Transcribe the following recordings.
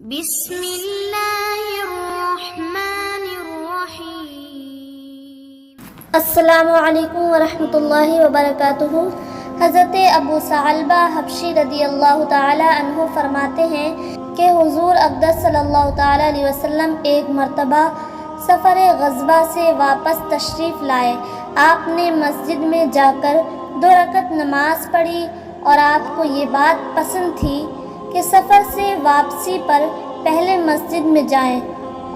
بسم اللہ الرحمن الرحیم۔ السلام علیکم ورحمۃ اللہ وبرکاتہ۔ حضرت ابو ثعلبہ حبشی رضی اللہ تعالی عنہ فرماتے ہیں کہ حضور اقدس صلی اللہ تعالی علیہ وسلم ایک مرتبہ سفر غزوہ سے واپس تشریف لائے۔ آپ نے مسجد میں جا کر 2 رکعت نماز پڑھی اور آپ کو یہ بات پسند تھی کہ سفر سے واپسی پر پہلے مسجد میں جائیں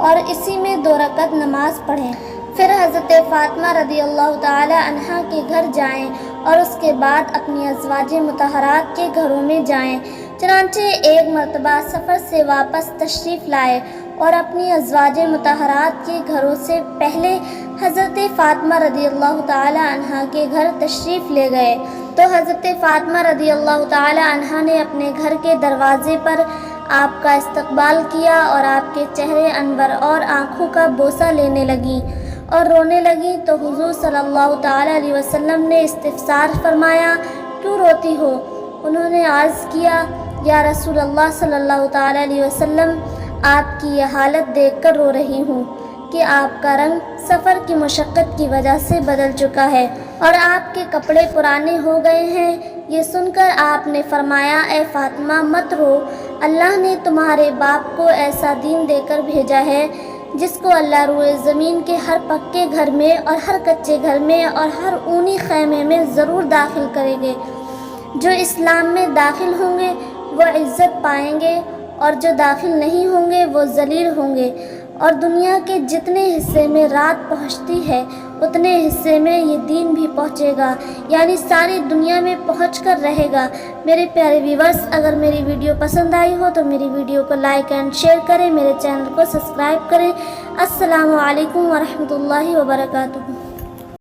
اور اسی میں 2 رکعت نماز پڑھیں، پھر حضرت فاطمہ رضی اللہ تعالی عنہا کے گھر جائیں اور اس کے بعد اپنی ازواج مطہرات کے گھروں میں جائیں۔ چنانچہ ایک مرتبہ سفر سے واپس تشریف لائے اور اپنی ازواج مطہرات کے گھروں سے پہلے حضرت فاطمہ رضی اللہ تعالی عنہا کے گھر تشریف لے گئے تو حضرت فاطمہ رضی اللہ تعالی عنہا نے اپنے گھر کے دروازے پر آپ کا استقبال کیا اور آپ کے چہرے انور اور آنکھوں کا بوسہ لینے لگی اور رونے لگی تو حضور صلی اللہ تعالی علیہ وسلم نے استفسار فرمایا، کیوں روتی ہو؟ انہوں نے عرض کیا، یا رسول اللہ صلی اللہ تعالی علیہ وسلم، آپ کی یہ حالت دیکھ کر رو رہی ہوں کہ آپ کا رنگ سفر کی مشقت کی وجہ سے بدل چکا ہے اور آپ کے کپڑے پرانے ہو گئے ہیں۔ یہ سن کر آپ نے فرمایا، اے فاطمہ مت رو، اللہ نے تمہارے باپ کو ایسا دین دے کر بھیجا ہے جس کو اللہ روئے زمین کے ہر پکے گھر میں اور ہر کچے گھر میں اور ہر اونی خیمے میں ضرور داخل کریں گے۔ جو اسلام میں داخل ہوں گے وہ عزت پائیں گے اور جو داخل نہیں ہوں گے وہ ذلیل ہوں گے، اور دنیا کے جتنے حصے میں رات پہنچتی ہے اتنے حصے میں یہ دین بھی پہنچے گا، یعنی ساری دنیا میں پہنچ کر رہے گا۔ میرے پیارے ویورز، اگر میری ویڈیو پسند آئی ہو تو میری ویڈیو کو لائک اینڈ شیئر کریں، میرے چینل کو سبسکرائب کریں۔ السلام علیکم ورحمۃ اللہ وبرکاتہ۔